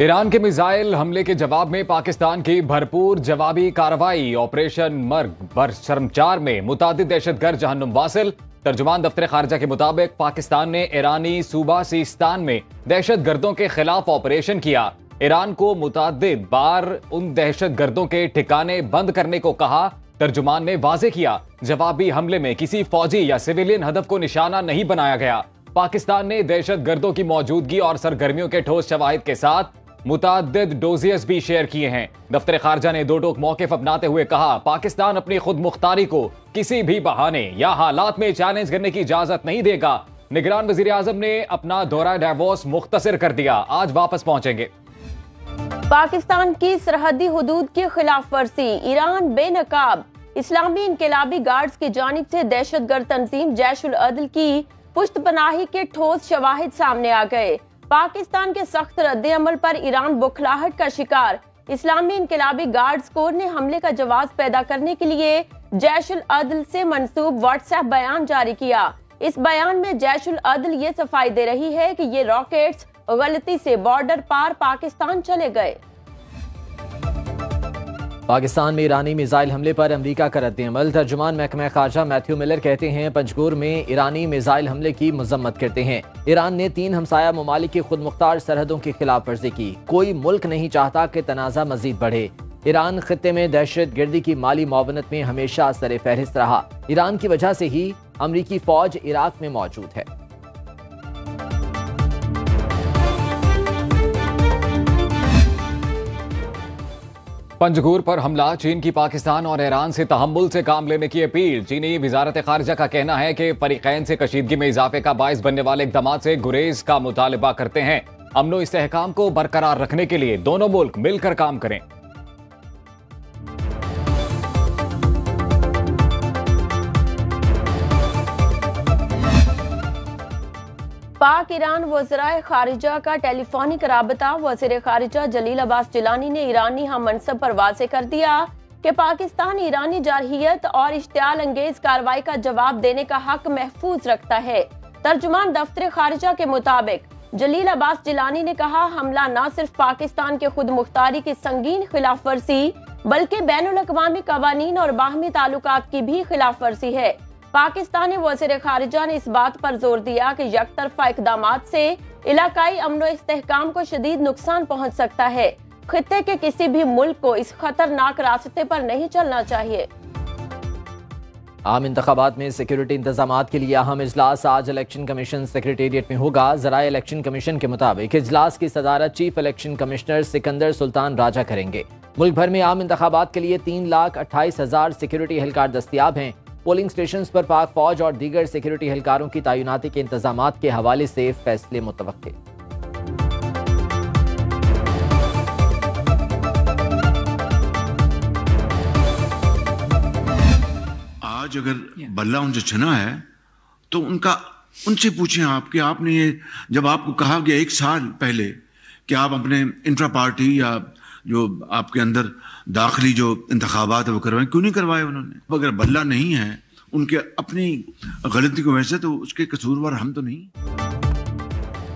Iran के missile हमले के जवाब में पाकिस्तान की भरपूर जवाबी कार्रवाई। ऑपरेशन मर्ग बरशर्मचार में मुतादिद दहशतगर्द जहन्नुम वासिल। तर्जुमान दफ्तर खारजा के मुताबिक पाकिस्तान ने ईरानी सूबा सिस्तान में दहशतगर्दों के खिलाफ ऑपरेशन किया। ईरान को मुतादिद बार उन दहशतगर्दों के ठिकाने बंद करने को कहा। तर्जुमान ने वाजे किया, जवाबी हमले में किसी फौजी या सिविलियन हदफ को निशाना नहीं बनाया गया। पाकिस्तान ने दहशतगर्दों की मौजूदगी और सरगर्मियों के ठोस शवाहिद के साथ मुतादिद डोजियर्स भी शेयर किए हैं। दफ्तर खारजा ने दो टोक मौक़िफ़ अपनाते हुए कहा, पाकिस्तान अपनी खुद मुख्तारी को किसी भी बहाने या हालात में चैलेंज करने की इजाजत नहीं देगा। निगरान वज़ीर आज़म ने अपना दौरा डावोस मुख्तसर कर दिया, आज वापस पहुंचेंगे। पाकिस्तान की सरहदी हुदूद की खिलाफ वर्जी। ईरान बेनकाब इस्लामी इनकलाबी गार्ड्स की जानिब से दहशतगर्द तंजीम जैश उल अदल की पुश्तपनाही के ठोस शवाहिद सामने आ गए। पाकिस्तान के सख्त रद्द अमल पर ईरान बुखलाहट का शिकार। इस्लामी इनकलाबी गार्ड्स कोर ने हमले का जवाब पैदा करने के लिए जैश उल अदल से मंसूब व्हाट्सएप बयान जारी किया। इस बयान में जैश उल अदल ये सफाई दे रही है कि ये रॉकेट्स गलती से बॉर्डर पार पाकिस्तान चले गए। पाकिस्तान में ईरानी मिसाइल हमले पर अमरीका का रद्द-ए-अमल। तर्जुमान महकमा खारजा मैथ्यू मिलर कहते हैं, पंजगुर में ईरानी मिसाइल हमले की मजम्मत करते हैं। ईरान ने 3 हमसाया ममालिक की खुद मुख्तार सरहदों की खिलाफ वर्जी की। कोई मुल्क नहीं चाहता कि तनाज़ा मजीद बढ़े। ईरान खित्ते में दहशत गर्दी की माली मुआवनत में हमेशा सर फहरिस्त रहा। ईरान की वजह से ही अमरीकी फौज इराक में मौजूद है। पंजगुर पर हमला, चीन की पाकिस्तान और ईरान से तहम्मुल से काम लेने की अपील। चीनी वजारत खारजा का कहना है कि फरीकैन से कशीदगी में इजाफे का बाइस बनने वाले इक़दामात से गुरेज का मुतालबा करते हैं। अमनो इस्तेहकाम को बरकरार रखने के लिए दोनों मुल्क मिलकर काम करें। पाक ईरान वज़राए खारिजा का टेलीफोनिक राबता। वज़ीर खारिजा जलील अब्बास जिलानी ने ईरानी हम मनसब पर वाज़े कर दिया कि पाकिस्तान ईरानी जारहियत और इश्तियाल अंगेज कार्रवाई का जवाब देने का हक महफूज रखता है। तर्जुमान दफ्तर खारिजा के मुताबिक जलील अब्बास जिलानी ने कहा, हमला न सिर्फ पाकिस्तान के खुद मुख्तारी की संगीन खिलाफ वर्जी बल्कि बैनुल अक़वामी कवानीन और बाहमी ताल्लुकात की भी खिलाफ वर्जी है। पाकिस्तानी वज़ीर खारिजा ने इस बात पर जोर दिया कि यकतरफा इक़दामात से इलाकाई अमनो इस्तेहकाम को शदीद नुकसान पहुंच सकता है। खित्ते के किसी भी मुल्क को इस खतरनाक रास्ते पर नहीं चलना चाहिए। आम इंतखाबात में सिक्योरिटी इंतजामात के लिए अहम इजलास आज इलेक्शन कमीशन सेक्रेटेरिएट में होगा। ज़राए इलेक्शन कमीशन के मुताबिक इजलास की सदारत chief election commissioner Sikandar Sultan Raja करेंगे। मुल्क भर में आम इंतखाबात के लिए 3,28,000 सिक्योरिटी एहलकार दस्तियाब हैं। पोलिंग स्टेशन पर पाक फौज और दीगर सिक्योरिटी एहलकारों की तैनाती के इंतजामात के हवाले से फैसले मुतवक्के। आज अगर बल्ला उनसे छना है तो उनसे पूछें आप कि आपने ये जब आपको कहा गया 1 साल पहले कि आप अपने इंट्रा पार्टी या जो आपके अंदर दाखिली जो इंतखाबात है वो करवाएं, क्यों नहीं करवाए उन्होंने? अगर बल्ला नहीं है उनके अपनी गलती को वैसे तो उसके कसूरवार हम तो नहीं।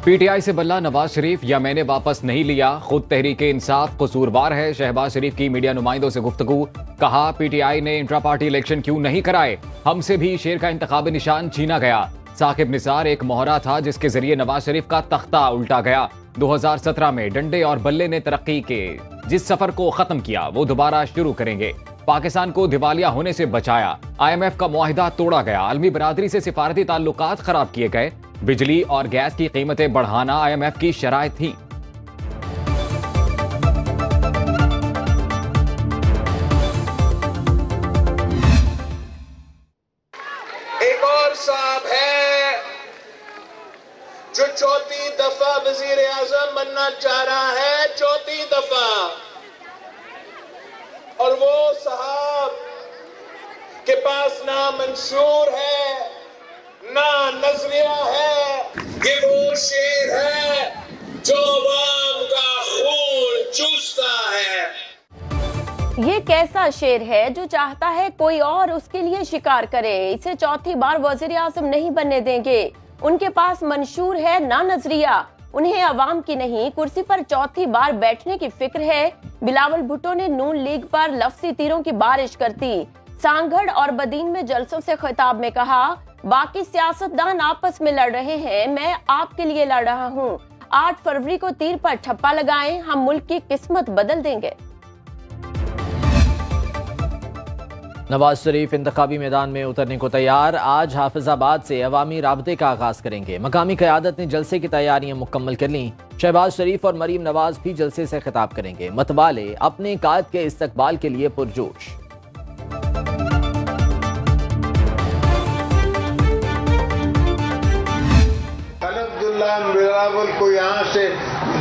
पीटीआई से बल्ला, नवाज शरीफ या मैंने वापस नहीं लिया, खुद तहरीक इंसाफ कसूरवार है। शहबाज शरीफ की मीडिया नुमाइंदों से गुफ्तगू। कहा, पीटीआई ने इंट्रा पार्टी इलेक्शन क्यों नहीं कराए? हमसे भी शेर का इंतखाबी निशान छीना गया। साकिब निसार एक मोहरा था जिसके जरिए नवाज शरीफ का तख्ता उल्टा गया। 2017 में डंडे और बल्ले ने तरक्की के जिस सफर को खत्म किया वो दोबारा शुरू करेंगे। पाकिस्तान को दिवालिया होने से बचाया। IMF का मुआहिदा तोड़ा गया। आलमी बरादरी से सिफारती ताल्लुकात खराब किए गए। बिजली और गैस की कीमतें बढ़ाना IMF की शराइत थी। एक और साहब है जो चौथी दफा वजीर आजम बनना चाह रहा है, चौथी दफा, और वो साहब के पास ना मंशूर है ना नजरिया है। ये वो शेर है जो अवाम का खून चूसता है। ये कैसा शेर है जो चाहता है कोई और उसके लिए शिकार करे। इसे चौथी बार वजीर आजम नहीं बनने देंगे। उनके पास मंशूर है ना नजरिया। उन्हें अवाम की नहीं कुर्सी पर चौथी बार बैठने की फिक्र है। बिलावल भुट्टो ने नून लीग पर लफ्जी तीरों की बारिश कर दी। सांगढ़ और बदीन में जलसों से खिताब में कहा, बाकी सियासतदान आपस में लड़ रहे हैं, मैं आपके लिए लड़ रहा हूँ। 8 फरवरी को तीर पर ठप्पा लगाएं, हम मुल्क की किस्मत बदल देंगे। नवाज शरीफ इंतखाबी मैदान में उतरने को तैयार। आज हाफिजाबाद से अवामी राबते का आगाज करेंगे। मकामी क़यादत ने जलसे की तैयारियां मुकम्मल कर लीं। शहबाज शरीफ और मरीम नवाज भी जलसे से खिताब करेंगे। मतवाले अपने कायद के इस्तकबाल के लिए पुरजोश। बिलावल को यहाँ से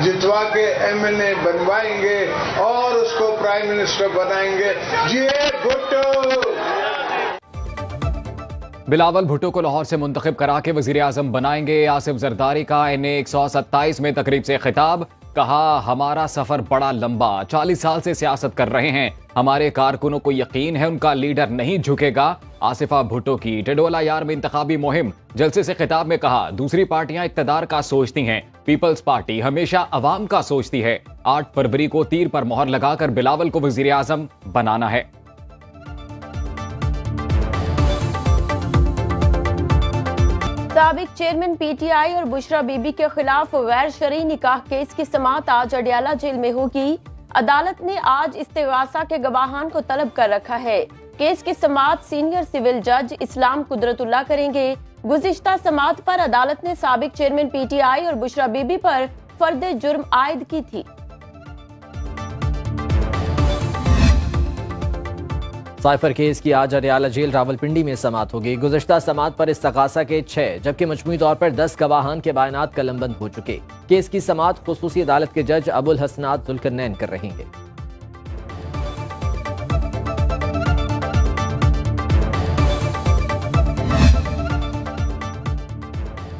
जितवा के MNA बनवाएंगे और उसको प्राइम मिनिस्टर बनाएंगे। ये भुट्टो बिलावल भुट्टो को लाहौर से मुंतखब करा के वजीर आजम बनाएंगे। आसिफ जरदारी का NA 127 में तकरीब से खिताब। कहा, हमारा सफर बड़ा लंबा, 40 साल से सियासत कर रहे हैं, हमारे कारकुनों को यकीन है उनका लीडर नहीं झुकेगा। आसिफा भुट्टो की टेडोला यार में इंतखाबी मुहिम। जलसे से खिताब में कहा, दूसरी पार्टियां इक्तदार का सोचती हैं, पीपल्स पार्टी हमेशा अवाम का सोचती है। 8 फरवरी को तीर पर मोहर लगाकर बिलावल को वजीर आजम बनाना है। साबिक चेयरमैन PTI और बुशरा बीबी के खिलाफ गैर शरई निकाह केस की समाअत आज अडियाला जेल में होगी। अदालत ने आज इस्तिगासा के गवाहान को तलब कर रखा है। केस की समाअत सीनियर सिविल जज इस्लाम कुदरतुल्लाह करेंगे। गुज़िश्ता समाअत पर अदालत ने साबिक चेयरमैन PTI और बुशरा बीबी पर फर्द जुर्म आयद की थी। साइफर केस की आज अडियाला जेल रावलपिंडी में समाअत होगी। गुज़िश्ता समाअत पर इस्तगासा के 6 जबकि मजमूई तौर पर 10 गवाहान के बयानात कलमबंद हो चुके। केस की समाअत खुसूसी अदालत के जज अबुल हसनात जुल्करनैन कर रहेंगे।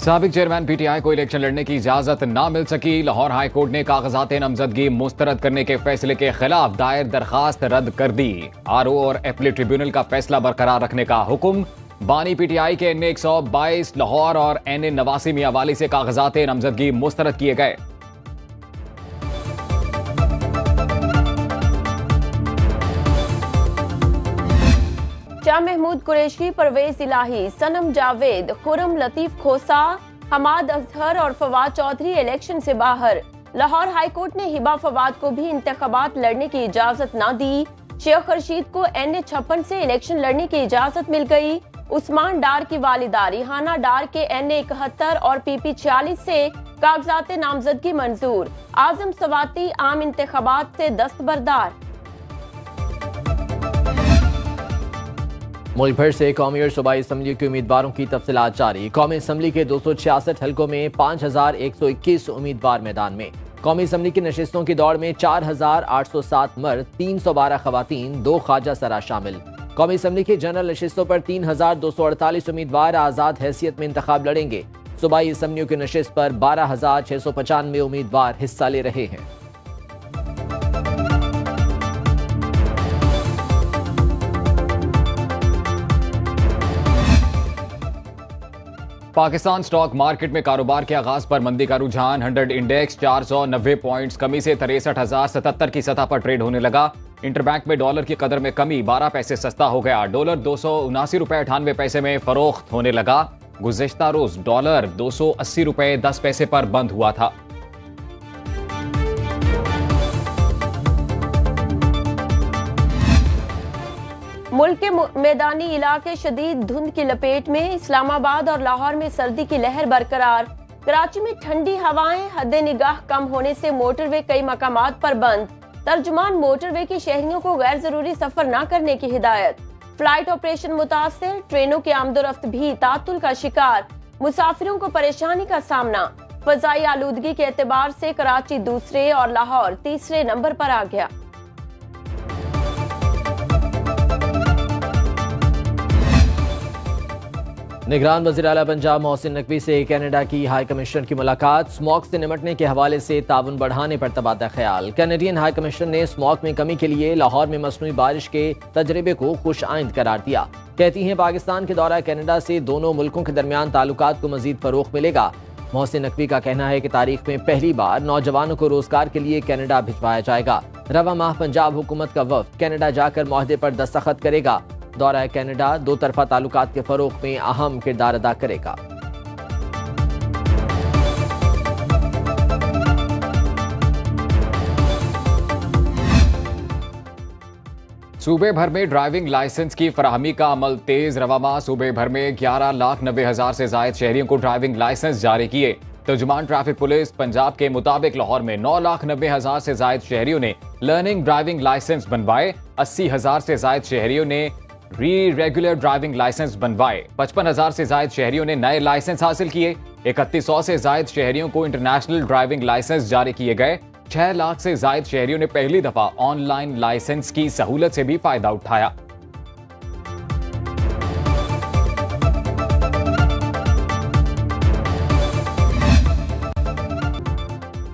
साबिक चेयरमैन PTI को इलेक्शन लड़ने की इजाजत ना मिल सकी। लाहौर हाई कोर्ट ने कागजात नामजदगी मुस्तरद करने के फैसले के खिलाफ दायर दरखास्त रद्द कर दी। RO और एपीलेट ट्रिब्यूनल का फैसला बरकरार रखने का हुक्म। बानी PTI के NA 122 लाहौर और NA 89 मियांवाली से कागजात नामजदगी मुस्तरद किए गए। शाह महमूद कुरैशी, परवेज इलाही, सनम जावेद, खुरम लतीफ खोसा, हमाद अजहर और फवाद चौधरी इलेक्शन से बाहर। लाहौर हाई कोर्ट ने हिबा फवाद को भी इंतखाबात लड़ने की इजाजत ना दी। शेख रशीद को NA 56 से इलेक्शन लड़ने की इजाजत मिल गई। उस्मान डार की वालिदा रिहाना डार के NA 71 और PP 46 से कागजात नामजदगी मंजूर। आजम सवाती आम इंतखाबात से दस्तबरदार। मुल्क भर से कौमी और सूबाई असम्बली के उम्मीदवारों की तफसीलात जारी। कौमी असम्बली के 266 हलकों में 5121 उम्मीदवार मैदान में। कौमी असम्बली की नशिस्तों की दौड़ में 4807 मर्द, 312 खवातीन, 2 ख्वाजा सरा शामिल। कौमी असम्बली की जनरल नशिस्तों पर 3248 उम्मीदवार आज़ाद हैसियत में इंतखाब लड़ेंगे। सूबाई असम्बलियों की नशिस्त पर 12695 उम्मीदवार हिस्सा ले रहे हैं। पाकिस्तान स्टॉक मार्केट में कारोबार के आगाज पर मंदी का रुझान। 100 इंडेक्स 490 पॉइंट्स कमी से 63,077 की सतह पर ट्रेड होने लगा। इंटरबैंक में डॉलर की कदर में कमी, 12 पैसे सस्ता हो गया। डॉलर 279 रुपए 98 पैसे में फरोख्त होने लगा। गुज़िश्ता रोज डॉलर 280 रुपए 10 पैसे पर बंद हुआ था। मुल्क के मैदानी इलाके शदीद धुंध की लपेट में। इस्लामाबाद और लाहौर में सर्दी की लहर बरकरार। कराची में ठंडी हवाएं, हद्दे निगाह कम होने से मोटरवे कई मकामात पर बंद। तर्जुमान मोटरवे की शहरियों को गैर जरूरी सफर न करने की हिदायत। फ्लाइट ऑपरेशन मुतासिर, ट्रेनों की आमदोरफ्त भी तातुल का शिकार। मुसाफिरों को परेशानी का सामना। फजाई आलूदगी के एतबार से कराची दूसरे और लाहौर तीसरे नंबर पर आ गया। निगरान वज़ीर आला पंजाब मोहसिन नकवी से कनाडा की हाई कमिश्नर की मुलाकात। स्मॉग से निमटने के हवाले से ताउन बढ़ाने पर तबादला ख्याल। कैनेडियन हाई कमिश्नर ने स्मॉग में कमी के लिए लाहौर में मसनूई बारिश के तजर्बे को खुश आइंद करार दिया। कहती हैं पाकिस्तान के दौरा कनाडा से दोनों मुल्कों के दरमियान ताल्लुकात को मजीद फरोग मिलेगा। मोहसिन नकवी का कहना है कि तारीख में पहली बार नौजवानों को रोजगार के लिए कनाडा भिजवाया जाएगा। रवा माह पंजाब हुकूमत का वफ्द कनाडा जाकर मुआहदे पर दस्तखत करेगा। दौरा कनाडा दो तरफा ताल्लुकात के फरोग में अहम किरदार अदा करेगा। सूबे भर में ड्राइविंग लाइसेंस की फराहमी का अमल तेज। रवामा सूबे भर में 11,90,000 से जायद शहरियों को ड्राइविंग लाइसेंस जारी किए। तर्जुमान ट्रैफिक पुलिस पंजाब के मुताबिक लाहौर में 9,90,000 से जायद शहरियों ने लर्निंग ड्राइविंग लाइसेंस बनवाए। 80,000 से जायद शहरियों ने रेगुलर ड्राइविंग लाइसेंस बनवाए। 55,000 से जायद शहरियों ने नए लाइसेंस हासिल किए। 3100 से जायद शहरियों को इंटरनेशनल ड्राइविंग लाइसेंस जारी किए गए। 6 लाख से जायद शहरियों ने पहली दफा ऑनलाइन लाइसेंस की सहूलत से भी फायदा उठाया।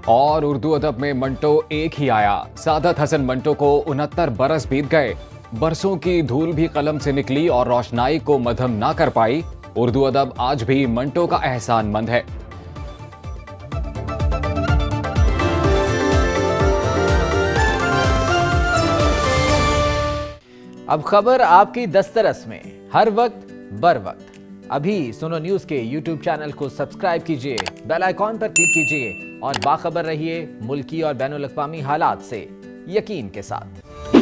और उर्दू अदब में मंटो एक ही आया। सादत हसन मंटो को 69 बरस बीत गए। बरसों की धूल भी कलम से निकली और रोशनाई को मध्यम ना कर पाई। उर्दू अदब आज भी मंटो का एहसानमंद है। अब खबर आपकी दस्तरस में, हर वक्त बर वक्त। अभी सुनो न्यूज के यूट्यूब चैनल को सब्सक्राइब कीजिए, बेल आइकॉन पर क्लिक कीजिए और बाखबर रहिए मुल्की और बैनुल अक़वामी हालात से यकीन के साथ।